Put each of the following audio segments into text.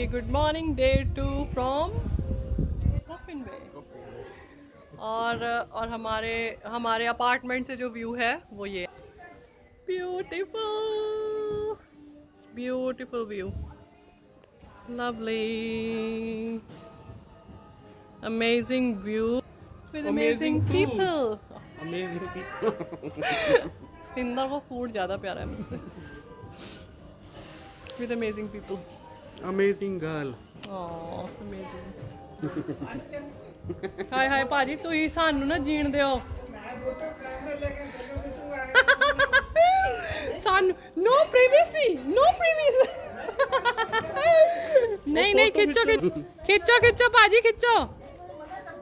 Good morning day 2 from Coffin Bay. और हमारे apartment से जो व्यू है वो ये beautiful view, lovely, amazing view with amazing people. सिंदर को फूड ज़्यादा प्यारा है मुझसे। With amazing people. Amazing girl. Oh, amazing. हाय हाय भाजी तू ही सानू ना जीण दियो। सानू नो प्रिवेसी, नो प्रिवेसी। नहीं नहीं खिंचो खिंचो खिंचो भाजी खिंचो।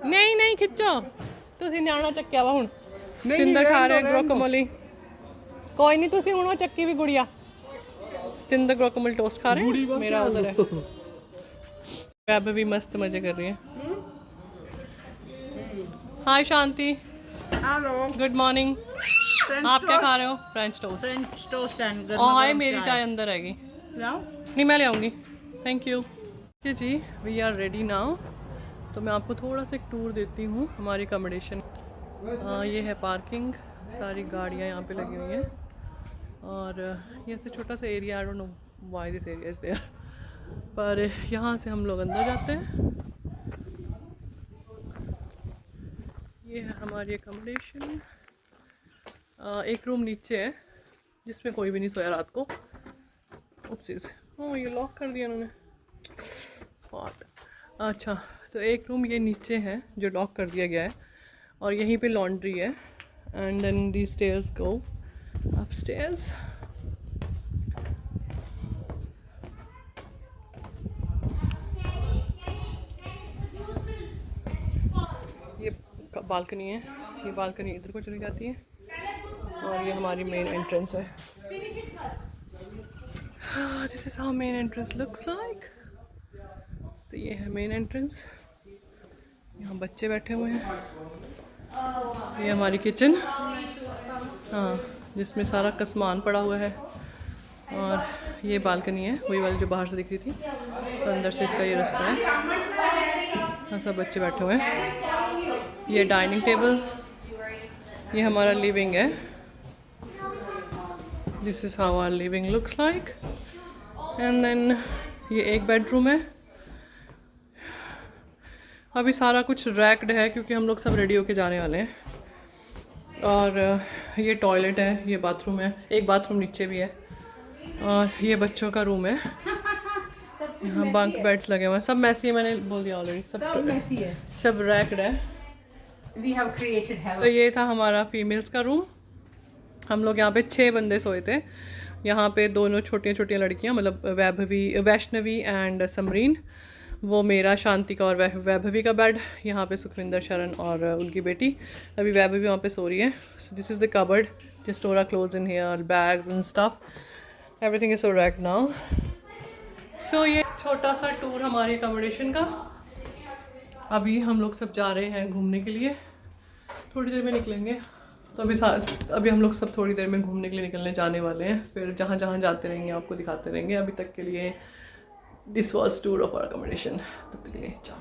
नहीं नहीं खिंचो। तुसी न्याणा चक्किया वा हुण। सिंदर खा रहे ग्रोकोमोली। कोई नहीं तुसी हुण चक्की भी गुड़िया। सिंदर ग्रोकोमोली टोस्ट खा रहे हैं, मेरा उधर है। वैब भी मस्त मजे कर रही है। हाय शांति, हेलो, गुड मॉर्निंग। आप क्या खा रहे हो? French toast. French toast and hi मेरी चाय अंदर आएगी। नहीं मैं ले आऊँगी, थैंक यू। ठीक जी, वी आर रेडी नाउ। तो मैं आपको थोड़ा सा एक टूर देती हूँ हमारी अकोमोडेशन। ये है पार्किंग, सारी गाड़ियाँ यहाँ पे लगी हुई हैं। और ये से छोटा सा area, I don't know why this area is there, पर यहाँ से हम लोग अंदर जाते हैं। ये है हमारी अकोमोडेशन। एक रूम नीचे है जिसमें कोई भी नहीं सोया रात को। उपसीज, ओह ये लॉक कर दिया उन्होंने। अच्छा, तो एक रूम ये नीचे है जो लॉक कर दिया गया है, और यहीं पे लॉन्ड्री है। And then the stairs go upstairs. ये बालकनी है, ये बालकनी इधर को चली जाती है, और ये हमारी मेन एंट्रेंस है। This is how main entrance looks like. तो ये है मेन एंट्रेंस। यहाँ बच्चे बैठे हुए हैं। ये हमारी किचन, हाँ, जिसमें सारा कसमान पड़ा हुआ है। और ये बालकनी है, वही वाली जो बाहर से दिख रही थी। तो अंदर से इसका ये रास्ता है। हाँ, सब बच्चे बैठे हुए हैं। ये डाइनिंग टेबल, ये हमारा लिविंग है। This is how our living looks like. And then ये एक बेडरूम है। अभी सारा कुछ रैक्ड है क्योंकि हम लोग सब रेडी होके जाने वाले हैं। और ये टॉयलेट है, ये बाथरूम है, एक बाथरूम नीचे भी है। और ये बच्चों का रूम है। यहाँ बंक बेड्स लगे हुए हैं। सब मैसी है, मैंने बोल दिया ऑलरेडी। सब मैसी है, सब रैक्ड है। We have created heaven. तो ये था हमारा फीमेल्स का रूम। हम लोग यहाँ पे 6 बंदे सोए थे। यहाँ पे दोनों छोटियाँ छोटियाँ लड़कियाँ, मतलब वैष्णवी एंड समरीन, वो मेरा, शांति का और वैभवी का बेड। यहाँ पे सुखविंदर, शरण और उनकी बेटी। अभी वैभवी वहाँ पे सो रही है। So this is the cupboard, just store our clothes in here, bags and stuff. Everything is so racked now. So ये छोटा सा टूर हमारी अकोमोडेशन का। अभी हम लोग सब जा रहे हैं घूमने के लिए, थोड़ी देर में निकलेंगे। तो अभी हम लोग सब थोड़ी देर में घूमने के लिए निकलने जाने वाले हैं। फिर जहाँ जहाँ जाते रहेंगे आपको दिखाते रहेंगे। अभी तक के लिए this was tour of our accommodation. तब तक के लिए जाओ।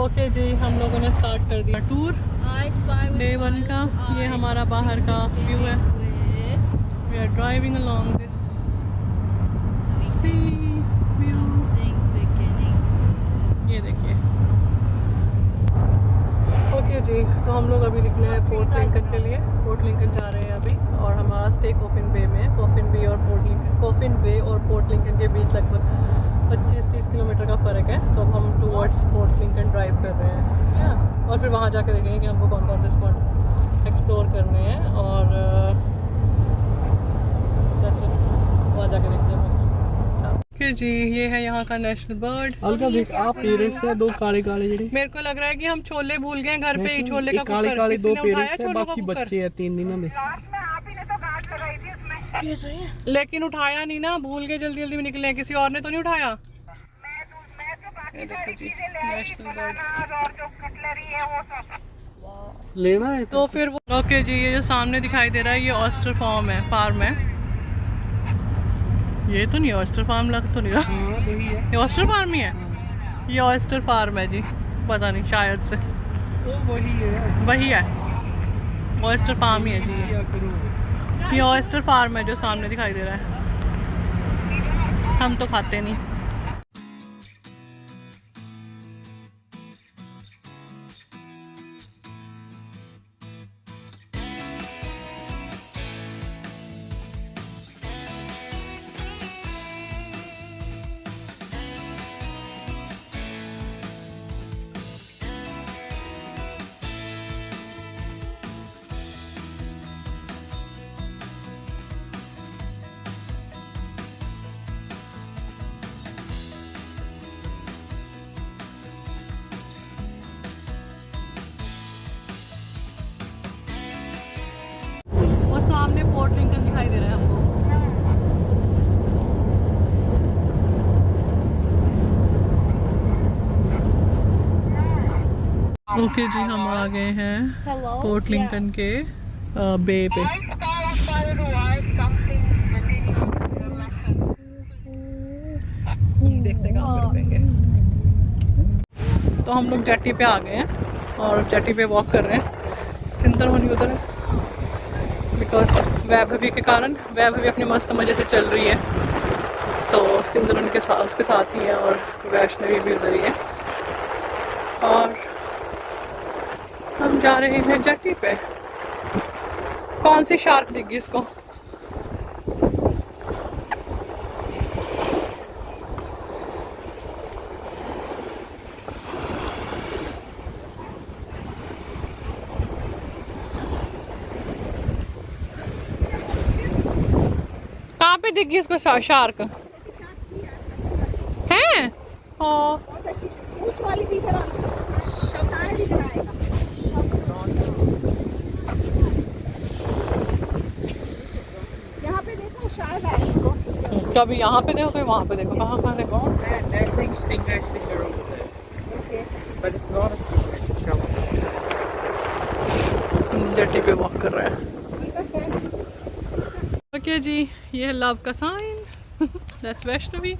ओके जी, हम लोगों ने स्टार्ट कर दिया टूर डे 1 का। ये हमारा बाहर का व्यू है। We are driving along this sea view. ये देखिए। ओके जी, तो हम लोग अभी निकले हैं पोर्ट लिंकन के लिए। पोर्ट लिंकन जा रहे हैं अभी, और हमारा स्टे कॉफिन बे में है। कॉफिन बे और पोर्ट लिंकन के बीच लगभग 25-30 किलोमीटर का फ़र्क है। तो अब हम टूवर्ड्स पोर्ट लिंकन ड्राइव कर रहे हैं। और फिर वहाँ जाकर देखेंगे कि हमको कौन कौन से स्पॉट एक्सप्लोर करने हैं। और वहाँ जाकर देखते हैं। ओके जी, ये है यहाँ का नेशनल बर्ड। अलगा देख, आप पेरेंट्स है दो काले काले जेडे। मेरे को लग रहा है कि हम छोले भूल गए घर पे। छोले का काले काले दो पेरेंट्स है, छोलों का बाकी बच्चे हैं 3 दिनों में। लेकिन उठाया नहीं ना, भूल गए, जल्दी जल्दी में निकले। किसी और ने तो नहीं उठाया। ये देखो जी, नेशनल बर्ड लेना है तो फिर वो। ओके जी, ये जो सामने दिखाई दे रहा है ये ऑस्टर फार्म है। ये तो नहीं ऑयस्टर फार्म लग तो नहीं रहा। हाँ वही है। ये ऑयस्टर फार्म ही है। ये ऑयस्टर फार्म है जी, पता नहीं शायद से तो वही है। वही है, ऑयस्टर फार्म ही है जी क्या करूँ। ये ऑयस्टर फार्म है जो सामने दिखाई दे रहा है। हम तो खाते नहीं। और सामने पोर्ट लिंकन दिखाई दे रहा है हमको। ओके जी, हम आ गए हैं पोर्ट लिंकन के बे पे। देखते कहाँ पे रुकेंगे। तो हम लोग जेटी पे आ गए हैं और जेटी पे वॉक कर रहे हैं। सिंदर होनी उधर है बिकॉज वैभवी के कारण। वैभवी अपने मस्त मज़े से चल रही है, तो सिंदर उनके साथ उसके साथ ही है और वैष्णवी भी उधर ही है। और हम जा रहे हैं जेटी पे। कौन सी शार्क दिखी इसको? कहाँ पे दिखी इसको शार्क हैं? हाँ कभी यहाँ पे देखो, कभी वहाँ पे देखो, कहाँ कहाँ देखो। They're saying stingray stinger over there. Okay. But it's not a stingray, it's a shell. Jetty पे वॉक कर रहे हैं। ओके जी, ये है लव का साइन। दैट्स वैष्णवी।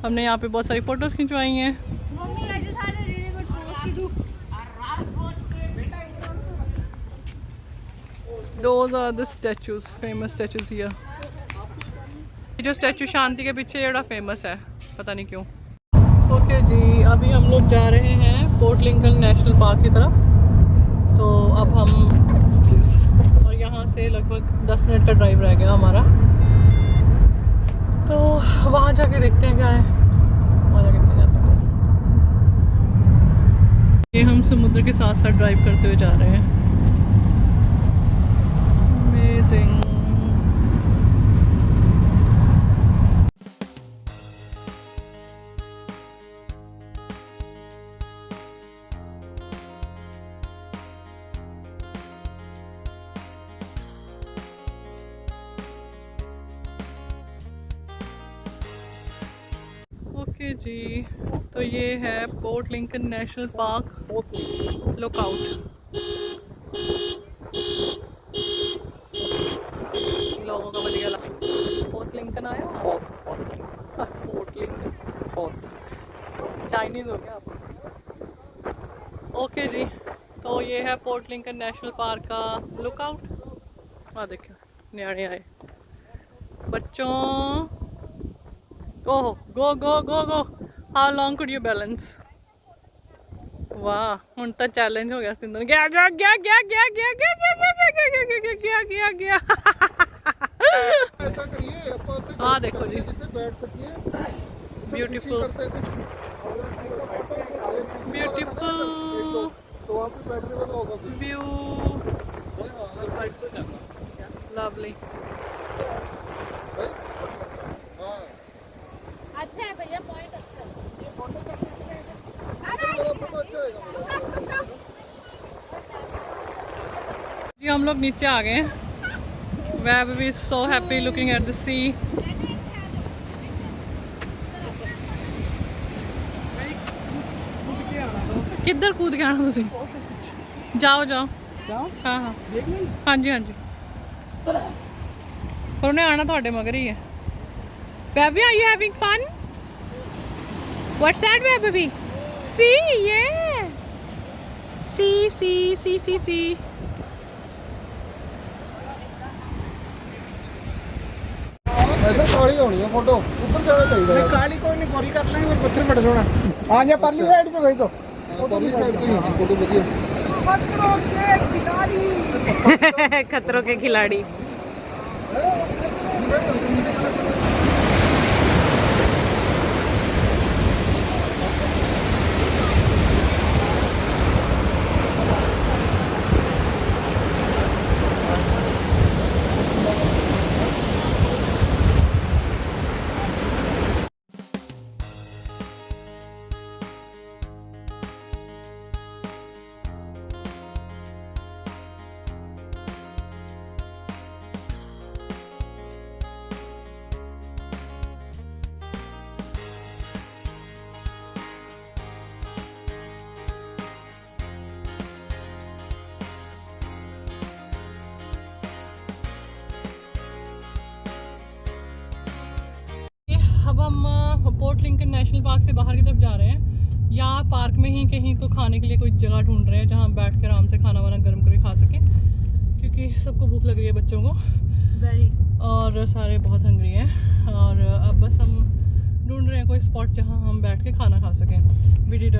हमने यहाँ पे बहुत सारी फोटोज खिंचवाई हैं। Mommy, I just had a really good post to do. Those are the statues, famous statues here. ये जो स्टैचू शांति के पीछे जेड़ा फेमस है, पता नहीं क्यों। ओके जी, अभी हम लोग जा रहे हैं पोर्ट लिंकन नेशनल पार्क की तरफ। तो अब हम और यहाँ से लगभग 10 मिनट का ड्राइव रह गया हमारा। तो वहाँ जाके देखते हैं क्या है, वहाँ जाके मिल जाते हैं। ये हम समुद्र के साथ साथ ड्राइव करते हुए जा रहे हैं। अमेजिंग। ओके जी, तो ये है Port Lincoln National Park lookout. लोगों का बढ़िया लगा। पोर्ट लिंकन आया, पोर्ट लिंकन चाइनीज हो गया आप। ओके जी, तो ये है पोर्ट लिंकन नेशनल पार्क का लुकआउट। हाँ देखिए न्याणे आए बच्चों। Oh go go go go. How long could you balance? वाह, हुन तो चैलेंज हो गया सिंधु। गया गया गया गया गया गया गया गया गया गया गया गया गया गया। हाँ देखो जी, ब्यूटीफुल ब्यूटीफुल व्यू, लवली। अच्छा है भैया, पॉइंट अच्छा है। जी हम लोग नीचे आ गए हैं। Web is so happy looking at the sea. किधर कूद के आना तुसी? जाओ जाओ। हाँ हाँ हाँ जी हाँ जी। पर उन्हें आना थोड़े मगर ही है। Baby, are you having fun? What's that, baby? See, yes. See. इधर काली होनी है फोटो ऊपर जाना चाहिए यार काली कोई नहीं गोरी कर लेंगे पत्थर बड़ा सोना आ जा परली साइड पे गई तो परली साइड पे ही फोटो बढ़िया खतरों के खिलाड़ी। अब हम पोर्ट लिंकन नेशनल पार्क से बाहर की तरफ जा रहे हैं। यहाँ पार्क में ही कहीं तो खाने के लिए कोई जगह ढूंढ रहे हैं जहाँ हम बैठ कर आराम से खाना वाना गर्म करके खा सकें, क्योंकि सबको भूख लग रही है, बच्चों को और सारे बहुत हंग्री हैं। और अब बस हम ढूंढ रहे हैं कोई स्पॉट जहाँ हम बैठ के खाना खा सकें। We did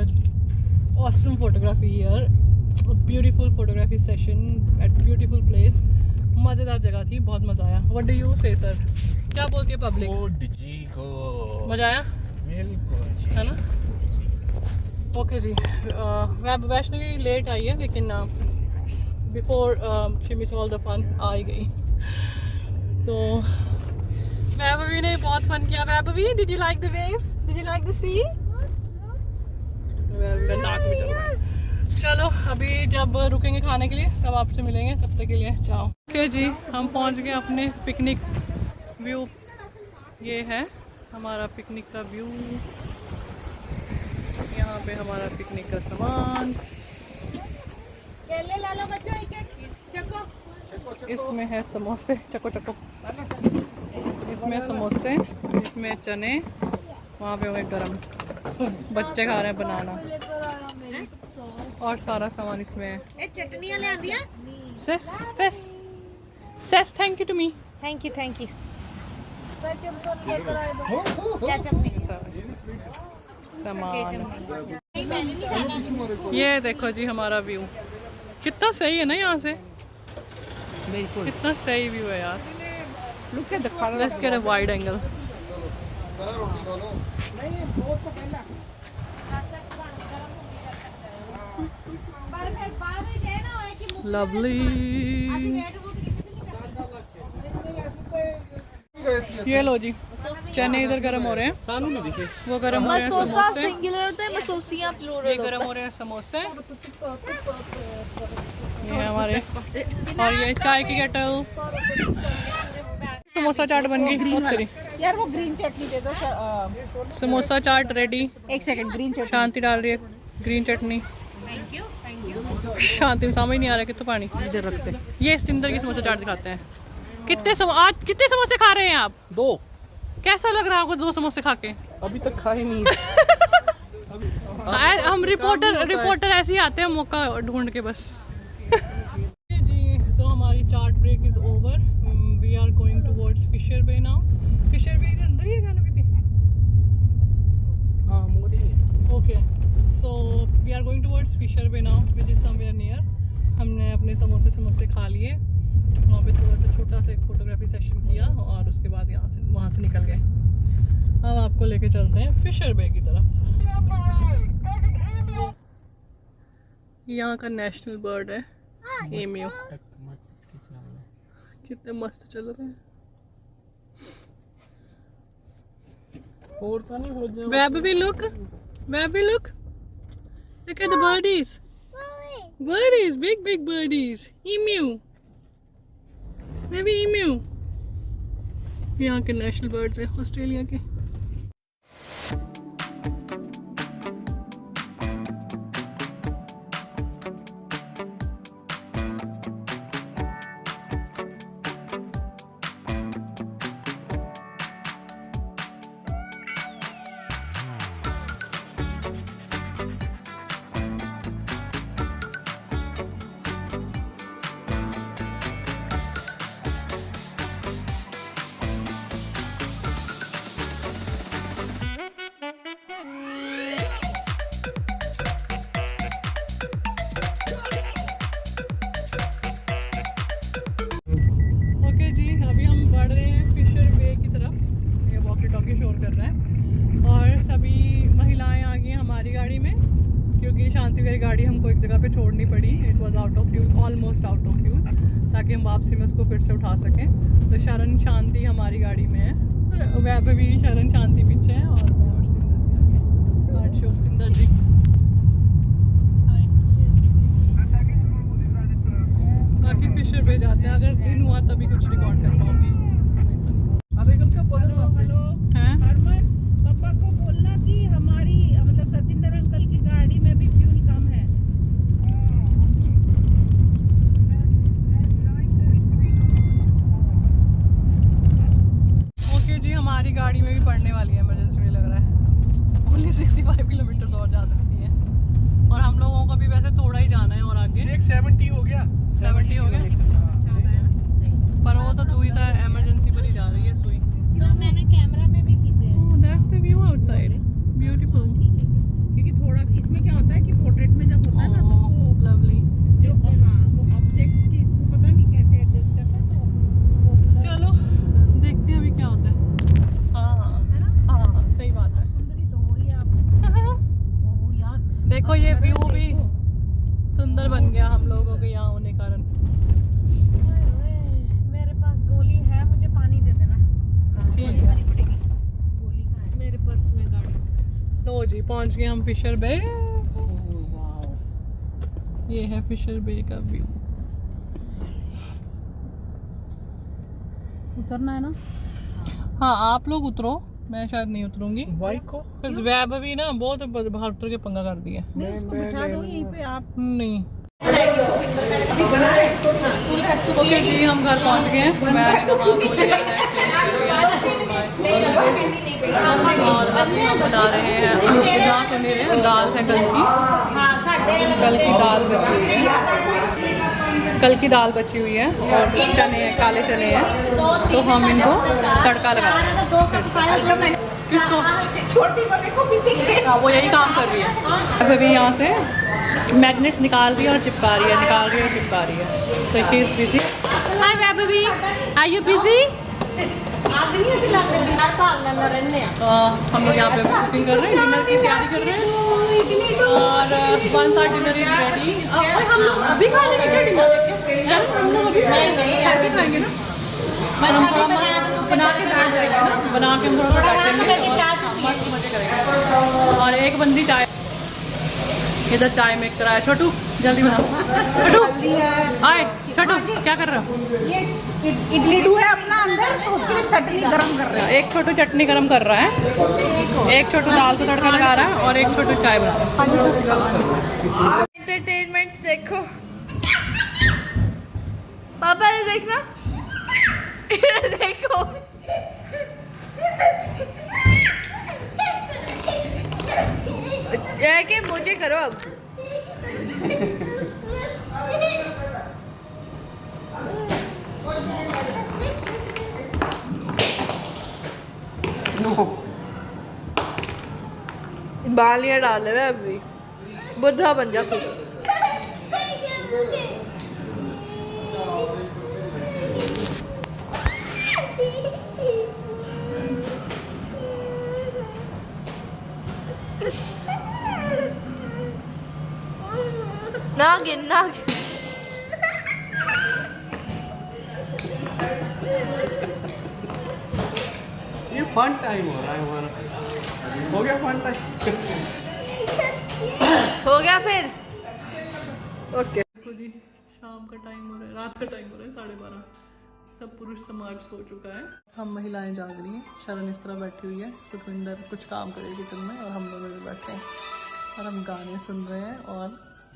awesome photography here, beautiful photography session at beautiful place. मज़ेदार जगह थी, बहुत मज़ा आया। What do you say sir? क्या बोलती है पब्लिक? मज़ा आया है ना? ओके जी। वैष्णवी लेट आई है, लेकिन before she miss all the fun आ ही गई। तो वैभवी ने बहुत फन किया। Vaibhavi, did you like the waves? Did you like the sea? नाक में चल रहा है। चलो अभी जब रुकेंगे खाने के लिए तब आपसे मिलेंगे, तब तक के लिए चाओ। ओके जी, हम पहुंच गए अपने पिकनिक व्यू। ये है हमारा पिकनिक का व्यू। यहाँ पे हमारा पिकनिक का सामान, केले ला लो बच्चों, एक चको। इसमें है समोसे, चको इसमें समोसे, इसमें चने, वहाँ पे हुए गरम, बच्चे खा रहे हैं बनाना, और सारा सामान इसमें है। ए चटनियां ले आंदियां। Says thank you to me. Thank you. क्या चटनी? सामान ये देखो जी हमारा व्यू, कितना सही है ना यहाँ से, बिल्कुल कितना सही व्यू है यार। Look at the colour. Let's get a wide angle. Lovely. ये लो जी, चने इधर गर्म हो रहे हैं, वो गर्म हो रहे हैं समोसे, सिंगुलर होता है, मसोसियां प्लूरल। ये गर्म हो रहे हैं समोसे, ये हमारे, और ये चाय की केटल। समोसा चाट बन गई। बहुत तेरी यार वो ग्रीन चटनी दे दो। समोसा चाट रेडी। एक सेकंड, ग्रीन चटनी। शांति डाल रही है ग्रीन चटनी। शांति में समझ नहीं आ रहा कितना पानी इधर रखते हैं। ये सिंदर की समोसा चाट दिखाते हैं। आज कितने समोसे खा रहे हैं आप? 2। कैसा लग रहा है आपको 2 समोसे खा के? अभी तक खा ही नहीं। हम रिपोर्टर ऐसे ही आते हैं मौका ढूंढ के बस। जी तो हमारी chaat break is over. We are going towards Fisher Bay now. Fisher Bay के अंदर ही है क्या कितनी? हाँ मोरी। Okay, so we are going towards Fisher Bay now which is somewhere near. हमने अपने समोसे खा लिए, वहाँ पे थोड़ा सा छोटा सा एक फोटोग्राफी सेशन किया और उसके बाद वहाँ से निकल गए। हम आपको लेके चलते हैं फिशर बे की तरफ। यहाँ का नेशनल बर्ड है एम्यू। कितने मस्त चल रहे हैं। और तो नहीं हो जाए। Baby, look at the birdies. Birdies, big birdies. Emu. Baby emu. यहाँ के नेशनल बर्ड्स है ऑस्ट्रेलिया के। हमारी गाड़ी में, क्योंकि शांति वाली गाड़ी हमको एक जगह पे छोड़नी पड़ी। It was out of fuel, almost out of fuel, ताकि हम वापसी में उसको फिर से उठा सकें। तो शरण शांति हमारी गाड़ी में है, वैभवी शरण शांति पीछे है, और मैं और सिंदर जी आगे। कार्ड शो सिंदर जी। बाकी फिशर पे जाते हैं, अगर दिन हुआ तभी कुछ रिकॉर्ड कर पाऊंगी। हेलो हैं? हरमन, पापा को बोलना कि हमारी मतलब सतिंदर अंकल की गाड़ी में भी फ्यूल कम है। ओके जी, हमारी गाड़ी में भी पड़ने वाली है इमरजेंसी में, लग रहा है। ओनली 65 किलोमीटर और जा सकती है, और हम लोगों को भी वैसे थोड़ा ही जाना है और आगे। एक 70 हो गया। 70 हो गया, पर वो तो दुई था, इमरजेंसी पर ही जा रही है सुई। तो मैंने कैमरा में भी खींचे हैं। Oh, that's the view outside. Beautiful. क्योंकि थोड़ा इसमें क्या होता है कि पोर्ट्रेट में जब होता है ना तो वो Lovely. जो वो ऑब्जेक्ट्स की इसमें पता नहीं कैसे एडजस्ट करता है, तो वो चलो देखते हैं अभी क्या होता है। हाँ है ना। हाँ, सही बात है। सुंदरी तो हो ही आप। ओ यार, देखो ये व्यू भी सुंदर बन गया हम लोगों के यहाँ होने कारण। मेरे पास गोली है, मुझे पानी दे देना। ठीक गोली है। भरी पड़ेगी। गोली कहाँ है? मेरे पर्स में गाड़ी। लो जी, पहुँच गए हम फिशर बे। ये है फिशर बे का व्यू। उतरना है ना। हाँ, आप लोग उतरो, मैं शायद नहीं उतरूंगी। बाइक को बस वैभवी ना बहुत बाहर उतर के पंगा कर दिया। नहीं, उसको बिठा दो यहीं पे आप। नहीं। ओके जी, हम घर पहुंच गए हैं। मैं नहा धो लिया है, और अभी हम बना रहे हैं, बना तो नहीं रहे हैं, दाल है कल की दाल बची हुई है, कल की दाल बची हुई है, और चने, काले चने हैं, तो हम इनको तड़का लगा रहे हैं। किसको? छोटी वाले को पीछे। हाँ, वो यही काम कर रही है। अभी यहाँ से मैग्नेट्स निकाल रही है और चिपका रही है, निकाल रही है और चिपका रही है। तो she is busy. Hi Vaibhavi, are you busy? हम लोग यहाँ पे कुकिंग कर रहे हैं, डिनर की तैयारी कर रहे हैं, और once our dinner is ready. हम लोग अभी खा लेंगे क्या डिनर? हम लोग अभी नहीं खाएंगे ना, हम थोड़ा बना के बैठ जाएंगे ना, बना के हम थोड़ा बैठेंगे और मस्त मजे करेंगे। और एक बंदी चाय, इधर चाय मेक करा है। छोटू जल्दी बनाओ। छोटू आए, छोटू क्या कर रहे हो? ये इडली डू है अपना अंदर, तो उसके लिए चटनी गरम कर रहे हैं। एक छोटू चटनी गरम कर रहा है, एक छोटू दाल को तड़का लगा रहा है, और एक छोटू चाय बना रहा है। एंटरटेनमेंट देखो पापा, ये देखना। देखो के मुझे करो अब। बालियां डाल रहे हैं अभी, बुद्धा बन जा तू। नागिन नागिन। ये फन टाइम हो रहा है हमारा। हो गया फन टाइम। हो गया फिर। ओके देखो जी, शाम का टाइम हो रहा है, रात का टाइम हो रहा है 12:30। सब पुरुष समाज सो चुका है, हम महिलाएं जाग रही हैं। शरण इस तरह बैठी हुई है, सुखविंदर कुछ काम करे किचन में, और हम लोग इधर बैठे हैं और हम गाने सुन रहे हैं और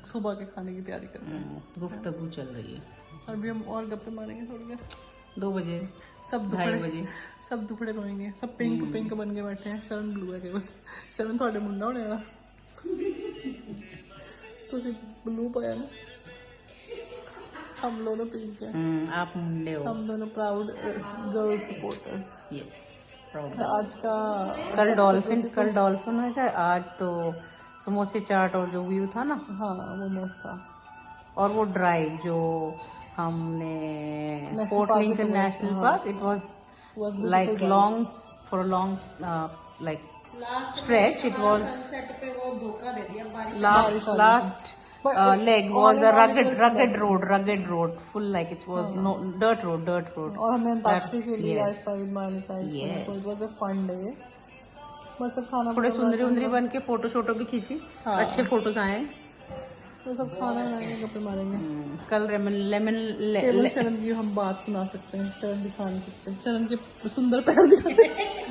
सुबह के खाने की तैयारी कर रहे हैं। गुफ्तगू चल रही है। और भी हम और गप्पे मारेंगे थोड़ी देर। 2 बजे, सब 2:30 दुखड़े, बजे। सब दुखड़े रोएंगे, सब पिंक पिंक बन के बैठे हैं। शरण ब्लू है केवल। शरण थोड़े मुंडा होने वाला तो ब्लू पाया ना, हम दोनों पिंक है। आप मुंडे हो। हम दोनों proud girl supporters. Yes, proud. आज का कल डॉल्फिन हुआ था, आज तो समोसे चाट और जो व्यू था ना, हाँ वो मस्त था। और वो ड्राइव जो हमने National स्पोर्ट Park लिंक में नेशनल हाँ। Park, it was Was like beautiful long for long like stretch. It was last leg was a rugged road, full, like it was no dirt road. और हमने अंताक्षरी खेली Yes. Ice pied मारने का Yes. It was a fun day. बस सब खाना थोड़े सुंदरी बन के फोटो भी खींची, अच्छे फोटोज आए। तो सब खाना बनाएंगे, गप्पे मारेंगे। कल लेमन केवल चरण की हम बात सुना सकते हैं, चरण दिखा नहीं सकते, चरण के सुंदर पैर दिखाते हैं।